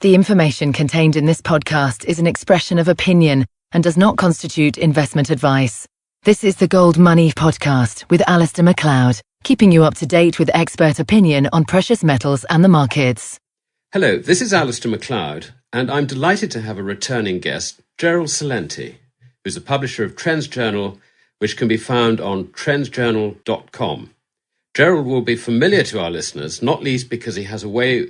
The information contained in this podcast is an expression of opinion and does not constitute investment advice. This is the Gold Money podcast with Alasdair Macleod, keeping you up to date with expert opinion on precious metals and the markets. Hello, this is Alasdair Macleod, and I'm delighted to have a returning guest, Gerald Celente, who's the publisher of TrendsJournal, which can be found on trendsjournal.com. Gerald will be familiar to our listeners, not least because he has a way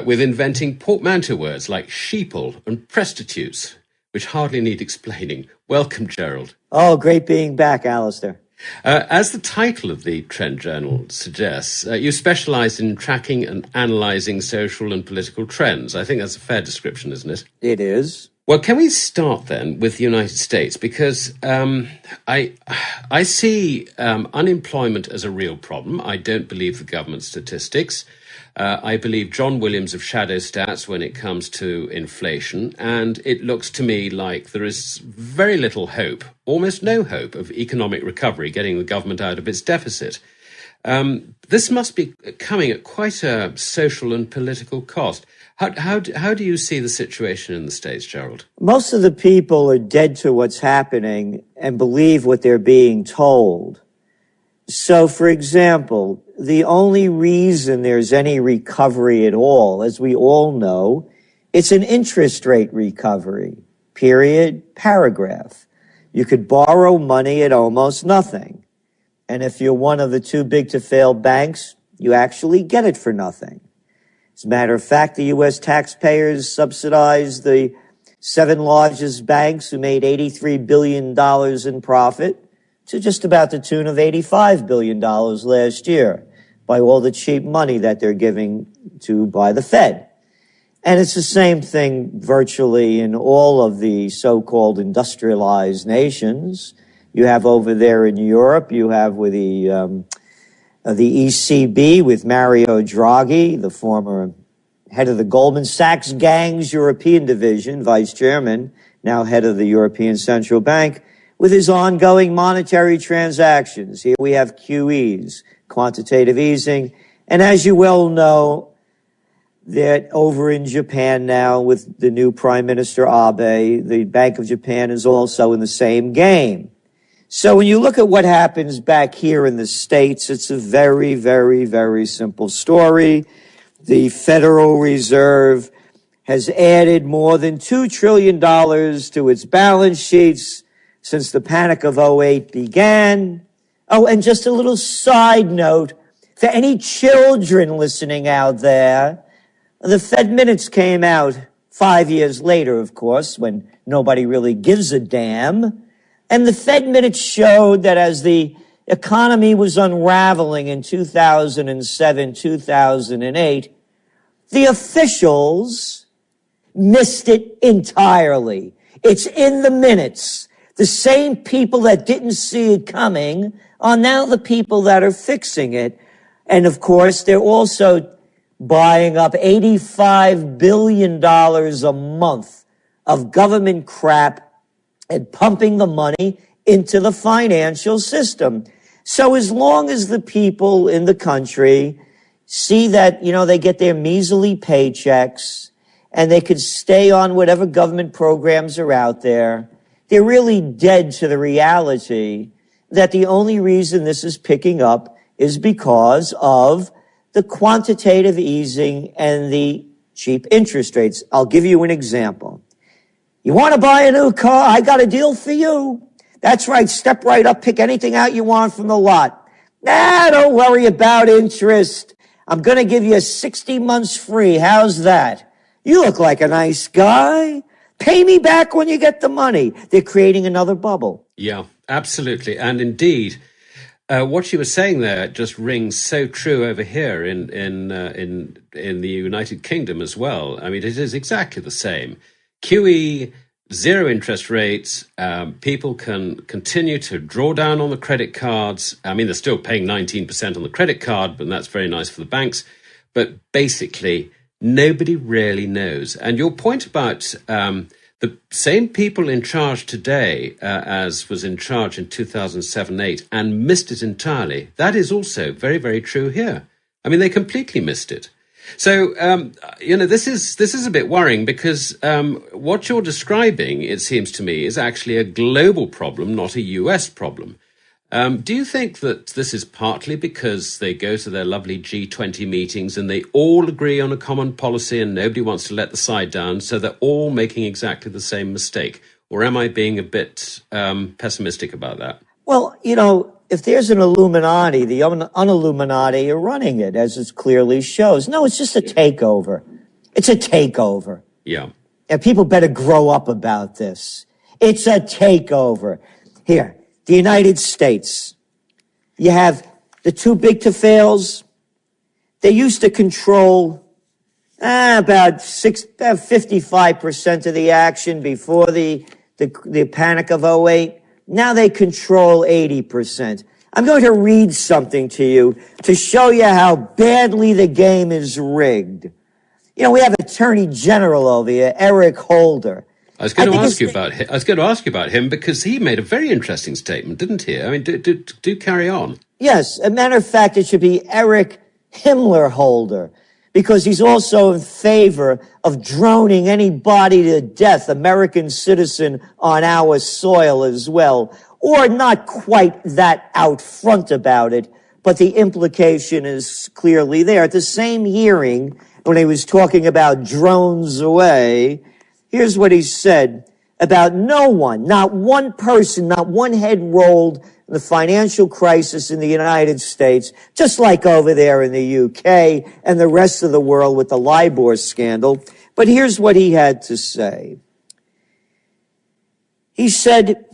with inventing portmanteau words like sheeple and prostitutes, which hardly need explaining. Welcome, Gerald. Oh, great being back, Alasdair. As the title of the Trend Journal suggests, you specialise in tracking and analysing social and political trends. I think that's a fair description, isn't it? It is. Well, can we start then with the United States? Because I see unemployment as a real problem. I don't believe the government statistics. I believe John Williams of Shadow Stats when it comes to inflation, and it looks to me like there is very little hope, almost no hope, of economic recovery getting the government out of its deficit. This must be coming at quite a social and political cost. How do you see the situation in the States, Gerald? Most of the people are dead to what's happening and believe what they're being told. So, for example, the only reason there's any recovery at all, as we all know, it's an interest rate recovery, period, paragraph. You could borrow money at almost nothing. And if you're one of the too big to fail banks, you actually get it for nothing. As a matter of fact, the U.S. taxpayers subsidized the 7 largest banks who made $83 billion in profit to just about the tune of $85 billion last year by all the cheap money that they're giving to by the Fed. And it's the same thing virtually in all of the so-called industrialized nations. You have over there in Europe, you have with the ECB with Mario Draghi, the former head of the Goldman Sachs gang's European division, vice chairman, now head of the European Central Bank, with his ongoing monetary transactions. Here we have QEs, quantitative easing. And as you well know, that over in Japan now with the new Prime Minister Abe, the Bank of Japan is also in the same game. So when you look at what happens back here in the States, it's a very, very, very simple story. The Federal Reserve has added more than $2 trillion to its balance sheets since the Panic of '08 began. Oh, and just a little side note, for any children listening out there, the Fed minutes came out 5 years later, of course, when nobody really gives a damn. And the Fed minutes showed that as the economy was unraveling in 2007, 2008, the officials missed it entirely. It's in the minutes. The same people that didn't see it coming are now the people that are fixing it. And of course, they're also buying up $85 billion a month of government crap and pumping the money into the financial system. So as long as the people in the country see that, they get their measly paychecks and they could stay on whatever government programs are out there, they're really dead to the reality that the only reason this is picking up is because of the quantitative easing and the cheap interest rates. I'll give you an example. You want to buy a new car? I got a deal for you. That's right. Step right up. Pick anything out you want from the lot. Don't worry about interest. I'm going to give you 60 months free. How's that? You look like a nice guy. Pay me back when you get the money. They're creating another bubble. Yeah, absolutely. And indeed, what you were saying there just rings so true over here in the United Kingdom as well. I mean, it is exactly the same. QE, zero interest rates. People can continue to draw down on the credit cards. I mean, they're still paying 19% on the credit card, but that's very nice for the banks. But basically, nobody really knows. And your point about the same people in charge today as was in charge in 2007-8 and missed it entirely, that is also very, very true here. I mean, they completely missed it. So, this is a bit worrying because what you're describing, it seems to me, is actually a global problem, not a US problem. Do you think that this is partly because they go to their lovely G20 meetings and they all agree on a common policy and nobody wants to let the side down, so they're all making exactly the same mistake? Or am I being a bit pessimistic about that? Well, if there's an Illuminati, the un-Illuminati are running it, as it clearly shows. No, it's just a takeover. It's a takeover. Yeah. And people better grow up about this. It's a takeover. Here, the United States. You have the too big to fails. They used to control about 55% of the action before the panic of '08. Now they control 80%. I'm going to read something to you to show you how badly the game is rigged. We have Attorney General over here, Eric Holder. I was going to ask you about him because he made a very interesting statement, didn't he? I mean, do carry on. Yes, as a matter of fact, it should be Eric Himmler Holder, because he's also in favor of droning anybody to death, American citizen, on our soil as well. Or not quite that out front about it, but the implication is clearly there. At the same hearing, when he was talking about drones away, here's what he said about no one, not one person, not one head rolled in the financial crisis in the United States, just like over there in the UK and the rest of the world with the LIBOR scandal. But here's what he had to say. He said,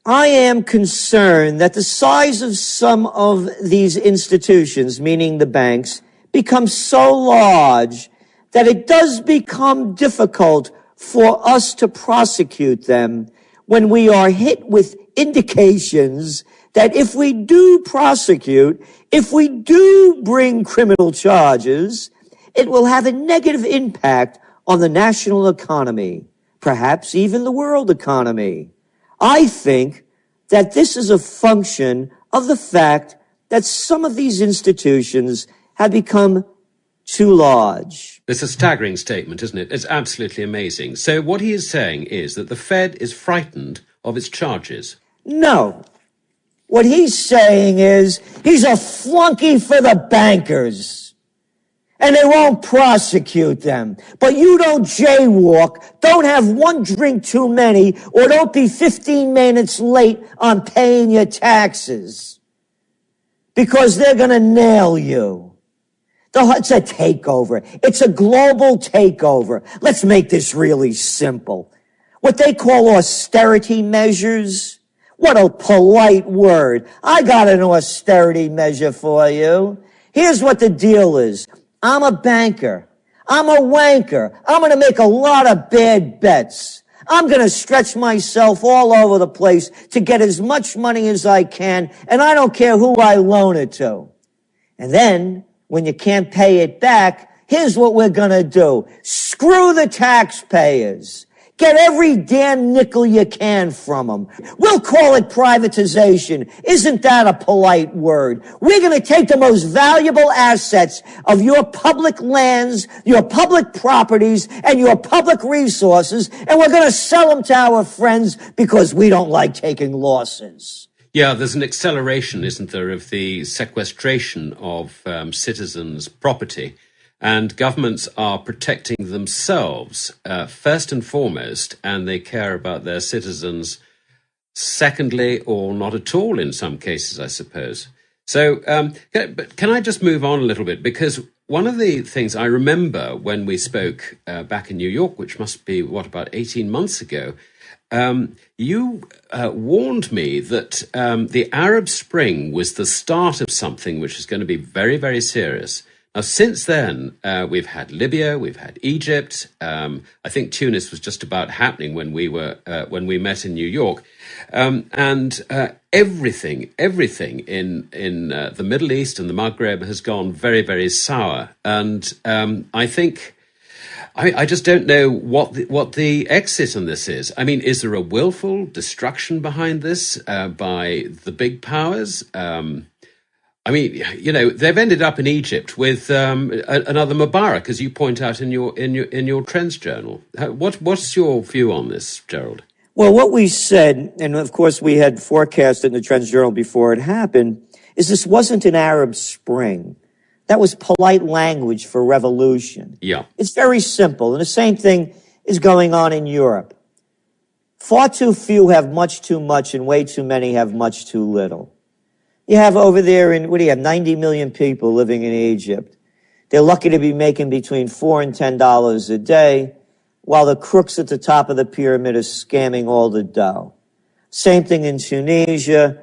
I am concerned that the size of some of these institutions, meaning the banks, becomes so large that it does become difficult for us to prosecute them when we are hit with indications that if we do prosecute, if we do bring criminal charges, it will have a negative impact on the national economy, perhaps even the world economy. I think that this is a function of the fact that some of these institutions have become too large. It's a staggering statement, isn't it? It's absolutely amazing. So what he is saying is that the Fed is frightened of its charges. No. What he's saying is he's a flunky for the bankers. And they won't prosecute them. But you don't jaywalk, don't have one drink too many, or don't be 15 minutes late on paying your taxes. Because they're going to nail you. It's a takeover. It's a global takeover. Let's make this really simple. What they call austerity measures. What a polite word. I got an austerity measure for you. Here's what the deal is. I'm a banker. I'm a wanker. I'm going to make a lot of bad bets. I'm going to stretch myself all over the place to get as much money as I can, and I don't care who I loan it to. And then, when you can't pay it back, here's what we're going to do. Screw the taxpayers. Get every damn nickel you can from them. We'll call it privatization. Isn't that a polite word? We're going to take the most valuable assets of your public lands, your public properties, and your public resources, and we're going to sell them to our friends because we don't like taking losses. Yeah, there's an acceleration, isn't there, of the sequestration of citizens' property. And governments are protecting themselves first and foremost, and they care about their citizens secondly, or not at all in some cases, I suppose. So but can I just move on a little bit? Because one of the things I remember when we spoke back in New York, which must be, about 18 months ago, you warned me that the Arab Spring was the start of something which is going to be very, very serious. Now, since then, we've had Libya, we've had Egypt. I think Tunis was just about happening when we met in New York, and everything in the Middle East and the Maghreb has gone very, very sour. And I think I just don't know what the exit on this is. I mean, is there a willful destruction behind this by the big powers? I mean, you know, they've ended up in Egypt with another Mubarak, as you point out in your TrendsJournal. What's your view on this, Gerald? Well, what we said, and of course we had forecasted in the TrendsJournal before it happened, is this wasn't an Arab Spring. That was polite language for revolution. Yeah. It's very simple. And the same thing is going on in Europe. Far too few have much too much, and way too many have much too little. You have over there what do you have, 90 million people living in Egypt. They're lucky to be making between $4 and $10 a day, while the crooks at the top of the pyramid are scamming all the dough. Same thing in Tunisia,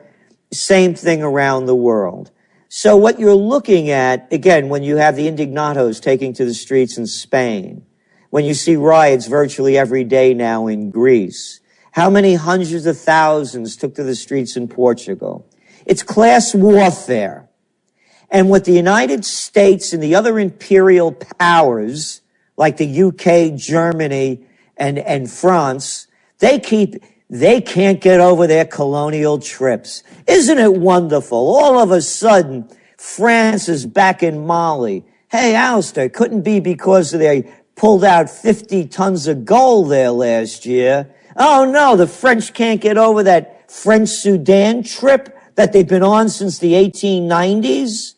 same thing around the world. So what you're looking at, again, when you have the indignados taking to the streets in Spain, when you see riots virtually every day now in Greece, how many hundreds of thousands took to the streets in Portugal? It's class warfare. And what the United States and the other imperial powers, like the UK, Germany, and France, they can't get over their colonial trips. Isn't it wonderful? All of a sudden, France is back in Mali. Hey, Alasdair, couldn't be because they pulled out 50 tons of gold there last year. Oh no, the French can't get over that French Sudan trip that they've been on since the 1890s?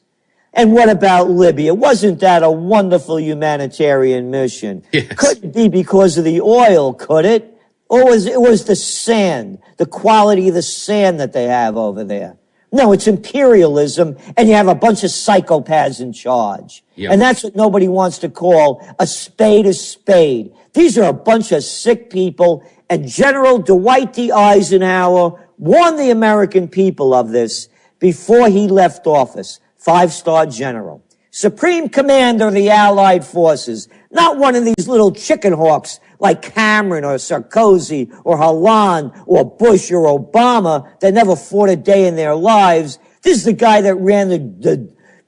And what about Libya? Wasn't that a wonderful humanitarian mission? Yes. Couldn't be because of the oil, could it? Or it was the sand, the quality of the sand that they have over there. No, it's imperialism, and you have a bunch of psychopaths in charge. Yep. And that's what nobody wants to call a spade a spade. These are a bunch of sick people, and General Dwight D. Eisenhower warned the American people of this before he left office. 5-star general, supreme commander of the Allied forces, not one of these little chicken hawks like Cameron or Sarkozy or Hollande or Bush or Obama that never fought a day in their lives. This is the guy that ran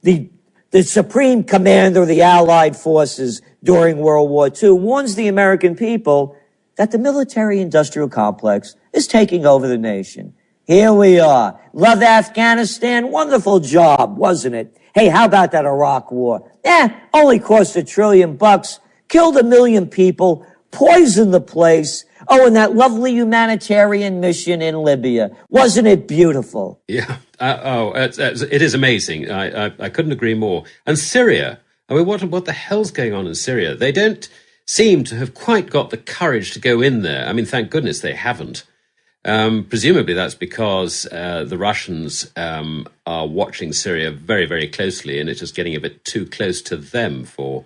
the supreme commander of the Allied forces during World War II, warns the American people that the military-industrial complex is taking over the nation. Here we are. Love Afghanistan. Wonderful job, wasn't it? Hey, how about that Iraq war? Only cost $1 trillion, killed 1 million people, poisoned the place. Oh, and that lovely humanitarian mission in Libya. Wasn't it beautiful? Yeah. It is amazing. I couldn't agree more. And Syria. I mean, what the hell's going on in Syria? They don't seem to have quite got the courage to go in there. I mean, thank goodness they haven't. Presumably that's because the Russians are watching Syria very, very closely, and it's just getting a bit too close to them for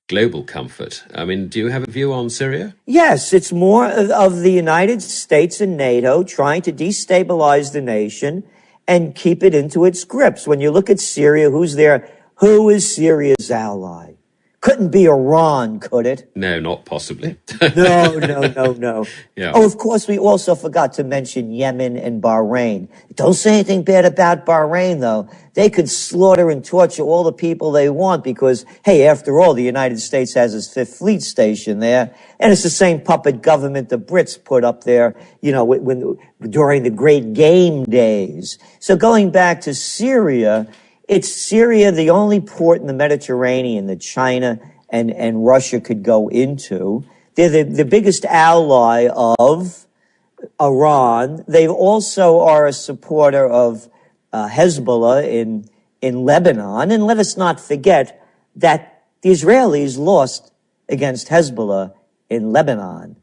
global comfort. I mean, do you have a view on Syria? Yes, it's more of the United States and NATO trying to destabilize the nation and keep it into its grips. When you look at Syria, who's there? Who is Syria's ally? Couldn't be Iran, could it? No, not possibly. No. Yeah. Oh, of course, we also forgot to mention Yemen and Bahrain. Don't say anything bad about Bahrain, though. They could slaughter and torture all the people they want because, hey, after all, the United States has its 5th Fleet Station there. And it's the same puppet government the Brits put up there, you know, during the Great Game days. So going back to Syria, it's Syria, the only port in the Mediterranean that China and Russia could go into. They're the biggest ally of Iran. They also are a supporter of Hezbollah in Lebanon. And let us not forget that the Israelis lost against Hezbollah in Lebanon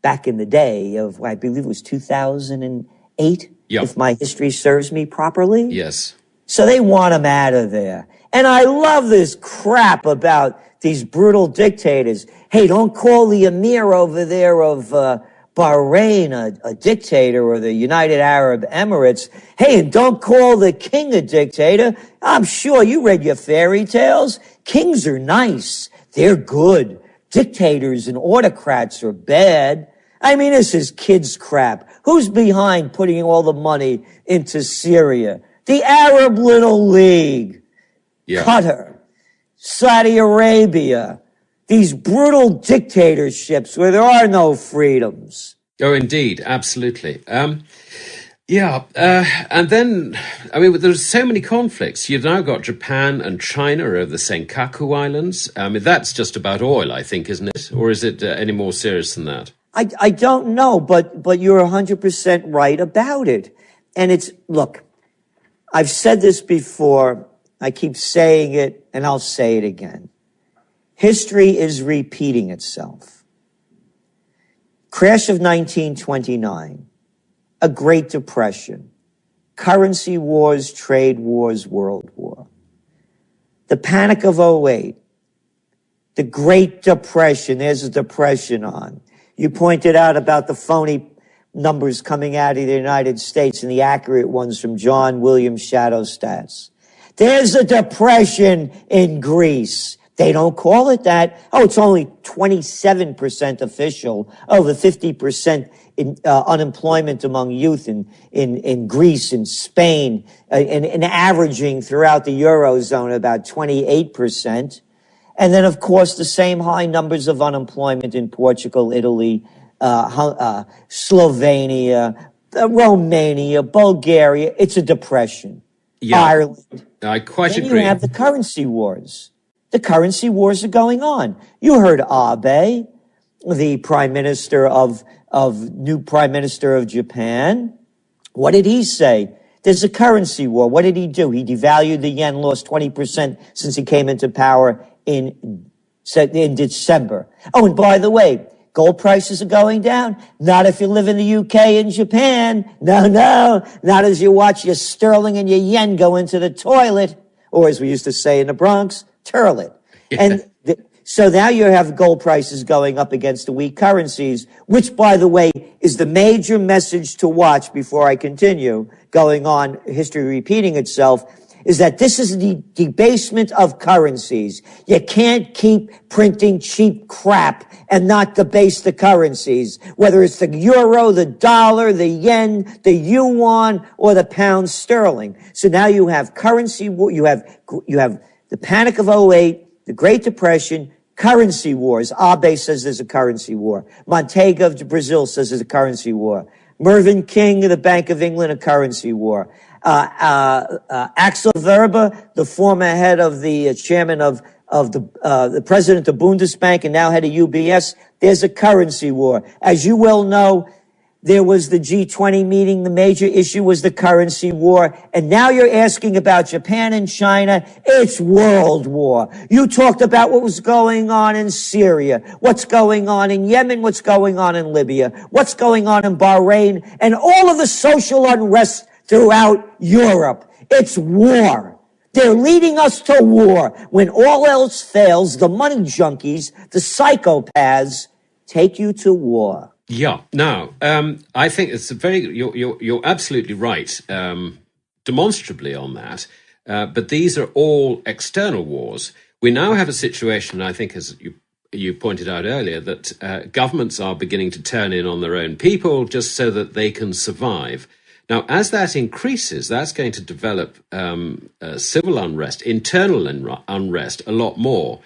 back in the day of, I believe it was 2008, if my history serves me properly. Yes. So they want him out of there. And I love this crap about these brutal dictators. Hey, don't call the emir over there of Bahrain a dictator, or the United Arab Emirates. Hey, and don't call the king a dictator. I'm sure you read your fairy tales. Kings are nice. They're good. Dictators and autocrats are bad. I mean, this is kids' crap. Who's behind putting all the money into Syria? The Arab Little League, Qatar, Saudi Arabia, these brutal dictatorships where there are no freedoms. Oh, indeed. Absolutely. Yeah, and then, I mean, there's so many conflicts. You've now got Japan and China over the Senkaku Islands. I mean, that's just about oil, I think, isn't it? Or is it any more serious than that? I don't know, but you're 100% right about it. And look, I've said this before, I keep saying it, and I'll say it again. History is repeating itself. Crash of 1929. A Great Depression, currency wars, trade wars, world war. The Panic of '08, the Great Depression, there's a depression on. You pointed out about the phony numbers coming out of the United States and the accurate ones from John Williams Shadow Stats. There's a depression in Greece. They don't call it that. Oh, it's only 27% official, over 50% unemployment among youth in Greece and Spain, and averaging throughout the Eurozone about 28%. And then, of course, the same high numbers of unemployment in Portugal, Italy, Slovenia, Romania, Bulgaria. It's a depression. Yeah, Ireland. I quite then agree. You have the currency wars. The currency wars are going on. You heard Abe, the new prime minister of Japan. What did he say? There's a currency war. What did he do? He devalued the yen, lost 20% since he came into power in December. Oh, and by the way, gold prices are going down. Not if you live in the UK and Japan. No. Not as you watch your sterling and your yen go into the toilet, or as we used to say in the Bronx, turlet. Yeah. And so now you have gold prices going up against the weak currencies, which, by the way, is the major message to watch before I continue going on, history repeating itself, is that this is the debasement of currencies. You can't keep printing cheap crap and not debase the currencies, whether it's the euro, the dollar, the yen, the yuan, or the pound sterling. So now you have currency, you have the Panic of '08, the Great Depression, currency wars. Abe says there's a currency war. Montega of Brazil says there's a currency war. Mervyn King of the Bank of England, a currency war. Axel Verba, the former head of the chairman of the president of Bundesbank and now head of UBS, there's a currency war. As you well know, there was the G20 meeting. The major issue was the currency war. And now you're asking about Japan and China. It's world war. You talked about what was going on in Syria, what's going on in Yemen, what's going on in Libya, what's going on in Bahrain, and all of the social unrest throughout Europe. It's war. They're leading us to war. When all else fails, the money junkies, the psychopaths, take you to war. Yeah. Now, I think it's you're absolutely right, demonstrably on that. But these are all external wars. We now have a situation, I think, as you pointed out earlier, that governments are beginning to turn in on their own people just so that they can survive. Now, as that increases, that's going to develop civil unrest, internal unrest a lot more.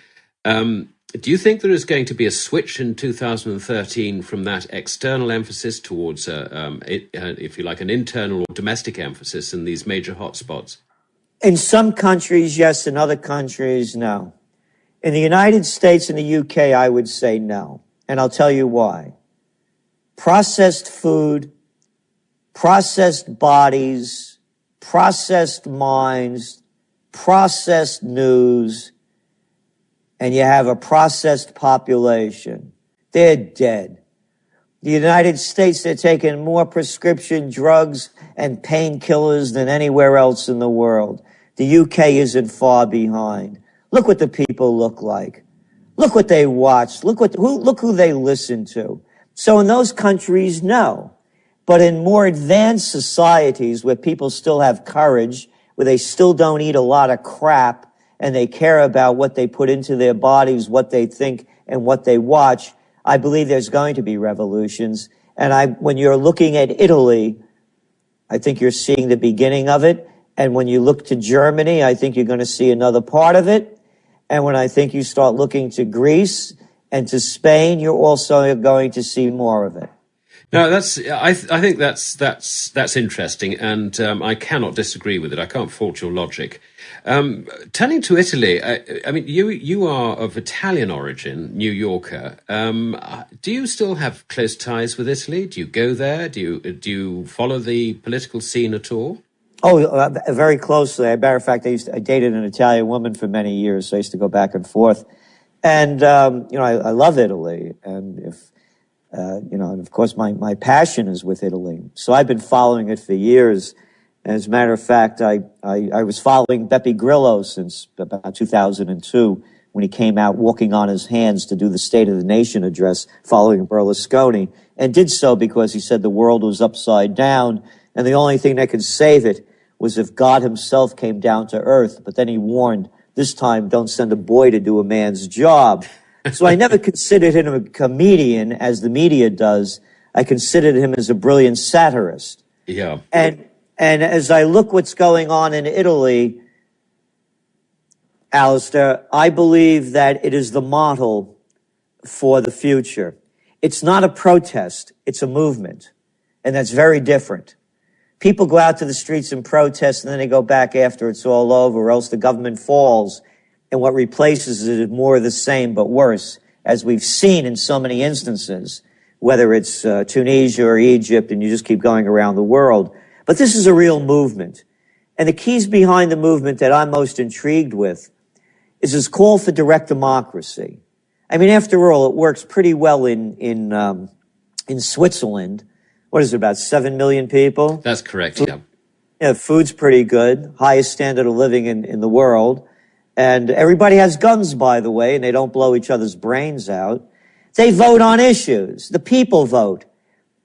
Do you think there is going to be a switch in 2013 from that external emphasis towards, if you like, an internal or domestic emphasis in these major hotspots? In some countries, yes. In other countries, no. In the United States and the UK, I would say no. And I'll tell you why. Processed food, processed bodies, processed minds, processed news, and you have a processed population. They're dead. The United States, they're taking more prescription drugs and painkillers than anywhere else in the world. The UK isn't far behind. Look what the people look like. Look what they watch. Look who they listen to. So in those countries, no. But in more advanced societies where people still have courage, where they still don't eat a lot of crap, and they care about what they put into their bodies, what they think, and what they watch, I believe there's going to be revolutions. And when you're looking at Italy, I think you're seeing the beginning of it. And when you look to Germany, I think you're going to see another part of it. And when I think you start looking to Greece and to Spain, you're also going to see more of it. No, I think that's interesting, and I cannot disagree with it. I can't fault your logic. Turning to Italy, I mean, you are of Italian origin, New Yorker. Do you still have close ties with Italy? Do you go there? Do you follow the political scene at all? Oh, very closely. As a matter of fact, I dated an Italian woman for many years, so I used to go back and forth. And I love Italy, and and of course, my passion is with Italy. So I've been following it for years. As a matter of fact, I was following Beppe Grillo since about 2002 when he came out walking on his hands to do the State of the Nation address following Berlusconi, and did so because he said the world was upside down, and the only thing that could save it was if God himself came down to earth. But then he warned, this time, don't send a boy to do a man's job. So I never considered him a comedian, as the media does. I considered him as a brilliant satirist. Yeah. And as I look what's going on in Italy, Alasdair, I believe that it is the model for the future. It's not a protest, it's a movement. And that's very different. People go out to the streets and protest, and then they go back after it's all over, or else the government falls. And what replaces it is more of the same, but worse, as we've seen in so many instances, whether it's Tunisia or Egypt, and you just keep going around the world. But this is a real movement. And the keys behind the movement that I'm most intrigued with is this call for direct democracy. I mean, after all, it works pretty well in Switzerland. What is it, about 7 million people? That's correct, yeah. Yeah, food's pretty good, highest standard of living in the world. And everybody has guns, by the way, and they don't blow each other's brains out. They vote on issues. The people vote,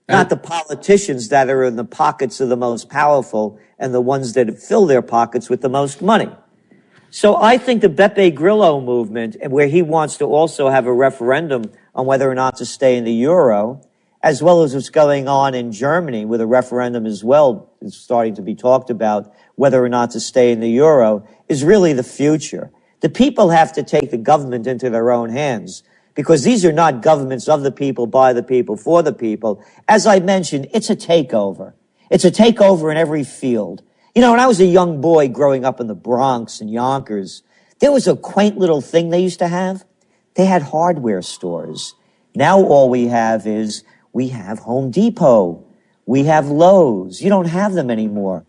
not the politicians that are in the pockets of the most powerful and the ones that fill their pockets with the most money. So I think the Beppe Grillo movement, where he wants to also have a referendum on whether or not to stay in the euro, as well as what's going on in Germany with a referendum as well, is starting to be talked about whether or not to stay in the euro, is really the future. The people have to take the government into their own hands, because these are not governments of the people, by the people, for the people. As I mentioned, it's a takeover. It's a takeover in every field. You know, when I was a young boy growing up in the Bronx and Yonkers, there was a quaint little thing they used to have. They had hardware stores. Now all we have is we have Home Depot. We have Lowe's. You don't have them anymore.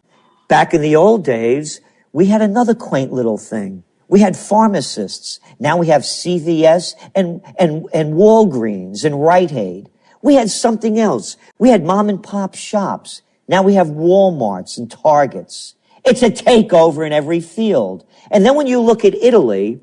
Back in the old days, we had another quaint little thing. We had pharmacists. Now we have CVS and Walgreens and Rite Aid. We had something else. We had mom and pop shops. Now we have Walmarts and Targets. It's a takeover in every field. And then when you look at Italy,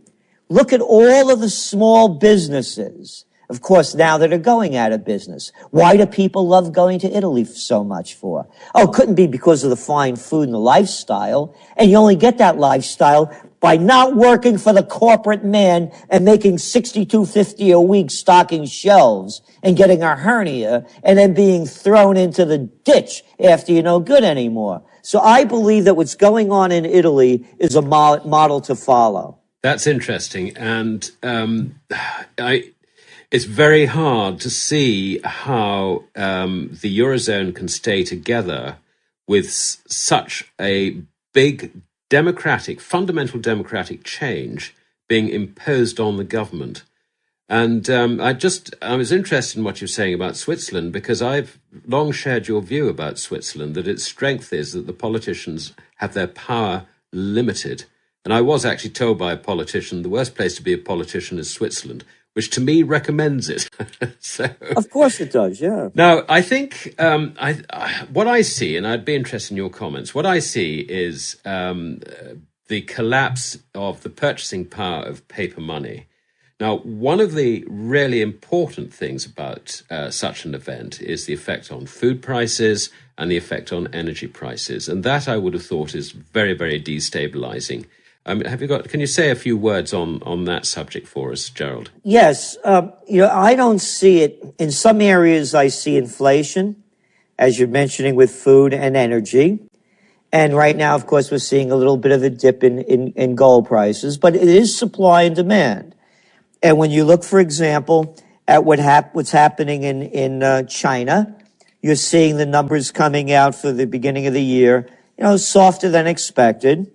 look at all of the small businesses, of course, now that are going out of business. Why do people love going to Italy so much for? Oh, it couldn't be because of the fine food and the lifestyle. And you only get that lifestyle by not working for the corporate man and making $62.50 a week stocking shelves and getting a hernia and then being thrown into the ditch after you're no good anymore. So I believe that what's going on in Italy is a model to follow. That's interesting. And it's very hard to see how the Eurozone can stay together with such a big fundamental democratic change being imposed on the government. And I was interested in what you're saying about Switzerland, because I've long shared your view about Switzerland, that its strength is that the politicians have their power limited. And I was actually told by a politician, the worst place to be a politician is Switzerland, which to me recommends it. So, of course it does, yeah. Now, I think what I see, and I'd be interested in your comments, what I see is the collapse of the purchasing power of paper money. Now, one of the really important things about such an event is the effect on food prices and the effect on energy prices. And that, I would have thought, is very, very destabilizing. Can you say a few words on that subject for us, Gerald? Yes. I don't see it. In some areas, I see inflation, as you're mentioning, with food and energy. And right now, of course, we're seeing a little bit of a dip in gold prices, but it is supply and demand. And when you look, for example, at what's happening in China, You're seeing the numbers coming out for the beginning of the year, softer than expected.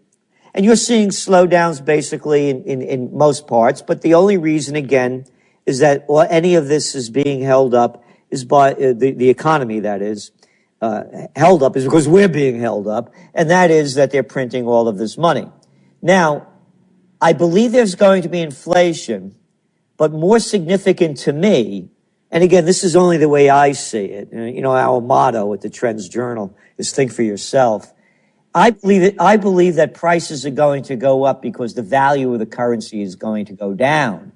And you're seeing slowdowns basically in most parts. But the only reason, again, is that any of this is being held up is by the economy, that is, held up is because we're being held up. And that is that they're printing all of this money. Now, I believe there's going to be inflation, but more significant to me, and again, this is only the way I see it. Our motto at the TrendsJournal is think for yourself. I believe that prices are going to go up because the value of the currency is going to go down,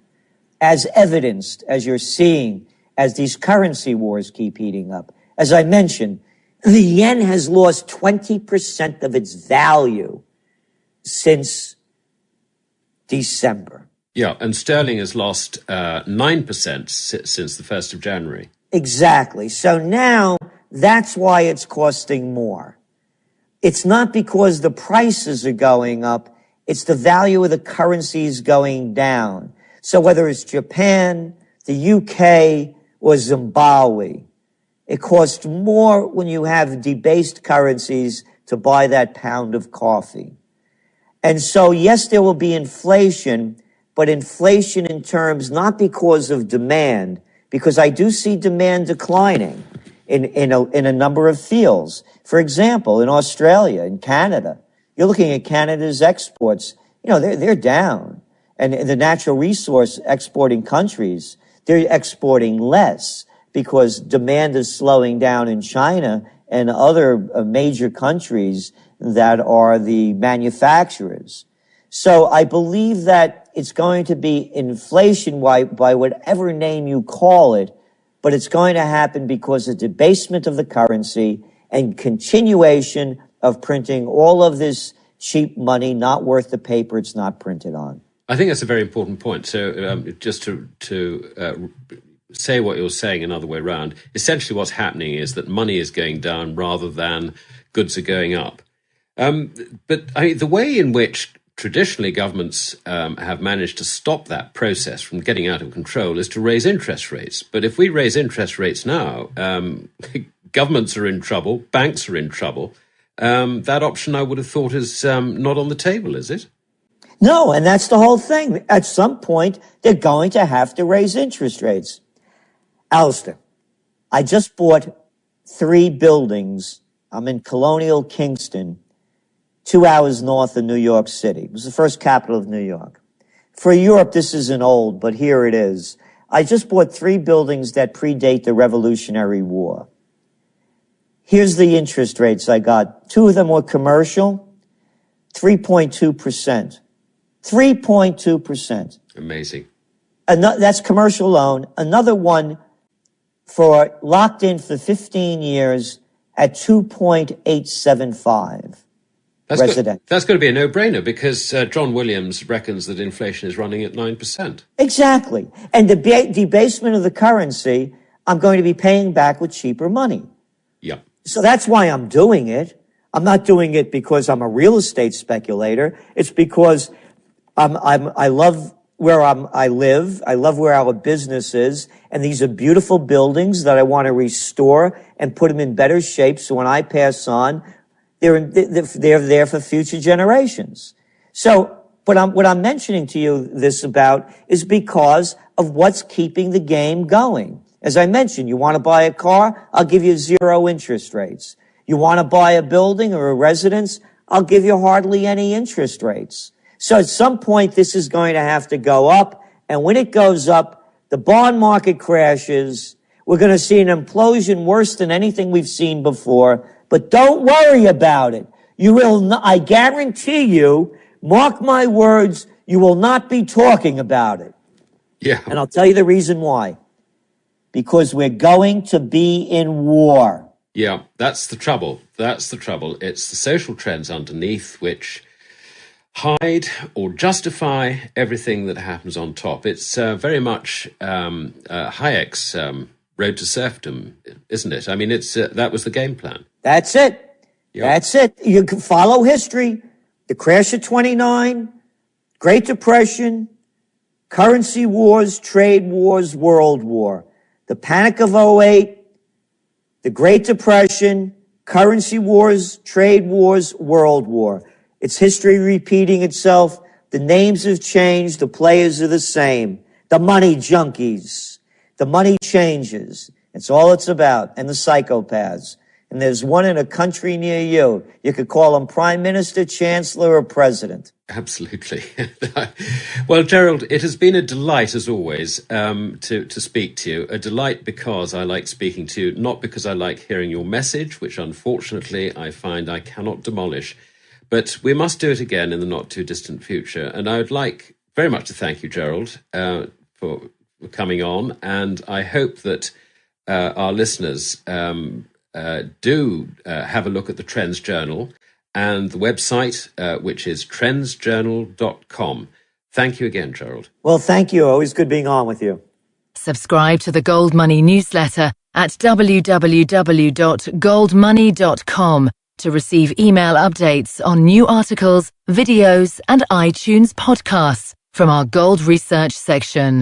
as evidenced, as you're seeing, as these currency wars keep heating up. As I mentioned, the yen has lost 20% of its value since December. Yeah, and sterling has lost 9% since the 1st of January. Exactly. So now that's why it's costing more. It's not because the prices are going up. It's the value of the currencies going down. So whether it's Japan, the UK, or Zimbabwe, it costs more when you have debased currencies to buy that pound of coffee. And so, yes, there will be inflation, but inflation in terms not because of demand, because I do see demand declining in a number of fields. For example, in Australia, in Canada, you're looking at Canada's exports. They're down. And the natural resource exporting countries, they're exporting less because demand is slowing down in China and other major countries that are the manufacturers. So I believe that it's going to be inflation by whatever name you call it, but it's going to happen because of debasement of the currency and continuation of printing all of this cheap money not worth the paper it's not printed on. I think that's a very important point. So just to say what you're saying another way around, essentially what's happening is that money is going down rather than goods are going up. But the way in which traditionally governments have managed to stop that process from getting out of control is to raise interest rates. But if we raise interest rates now, governments are in trouble, banks are in trouble. That option, I would have thought, is not on the table, is it? No, and that's the whole thing. At some point, they're going to have to raise interest rates. Alasdair, I just bought 3 buildings. I'm in Colonial Kingston, 2 hours north of New York City. It was the first capital of New York. For Europe, this isn't old, but here it is. I just bought 3 buildings that predate the Revolutionary War. Here's the interest rates I got. 2 of them were commercial, 3.2%. 3.2%. Amazing. That's commercial loan. Another one locked in for 15 years at 2.875. That's going to be a no-brainer because John Williams reckons that inflation is running at 9%. Exactly. And the debasement of the currency, I'm going to be paying back with cheaper money. Yeah. So that's why I'm doing it. I'm not doing it because I'm a real estate speculator. It's because I love where I live. I love where our business is. And these are beautiful buildings that I want to restore and put them in better shape. So when I pass on, they're there for future generations. So, what I'm mentioning to you this about is because of what's keeping the game going. As I mentioned, you want to buy a car? I'll give you 0 interest rates. You want to buy a building or a residence? I'll give you hardly any interest rates. So at some point, this is going to have to go up. And when it goes up, the bond market crashes. We're going to see an implosion worse than anything we've seen before. But don't worry about it. You will not, I guarantee you, mark my words, you will not be talking about it. Yeah. And I'll tell you the reason why. Because we're going to be in war. Yeah, that's the trouble. That's the trouble. It's the social trends underneath which hide or justify everything that happens on top. It's very much Hayek's road to serfdom, isn't it? I mean, that was the game plan. That's it. Yep. That's it. You can follow history. The crash of 29, Great Depression, currency wars, trade wars, World War. The Panic of '08, The Great Depression, currency wars, trade wars, world war. It's history repeating itself. The names have changed. The players are the same. The money junkies. The money changes. It's all it's about. And the psychopaths. And there's one in a country near you. You could call him prime minister, chancellor, or president. Absolutely. Well, Gerald, it has been a delight, as always, to speak to you. A delight because I like speaking to you, not because I like hearing your message, which unfortunately I find I cannot demolish. But we must do it again in the not too distant future. And I would like very much to thank you, Gerald, for coming on. And I hope that our listeners do have a look at the Trends Journal and the website, which is trendsjournal.com. Thank you again, Gerald. Well, thank you. Always good being on with you. Subscribe to the Gold Money newsletter at www.goldmoney.com to receive email updates on new articles, videos, and iTunes podcasts from our Gold Research section.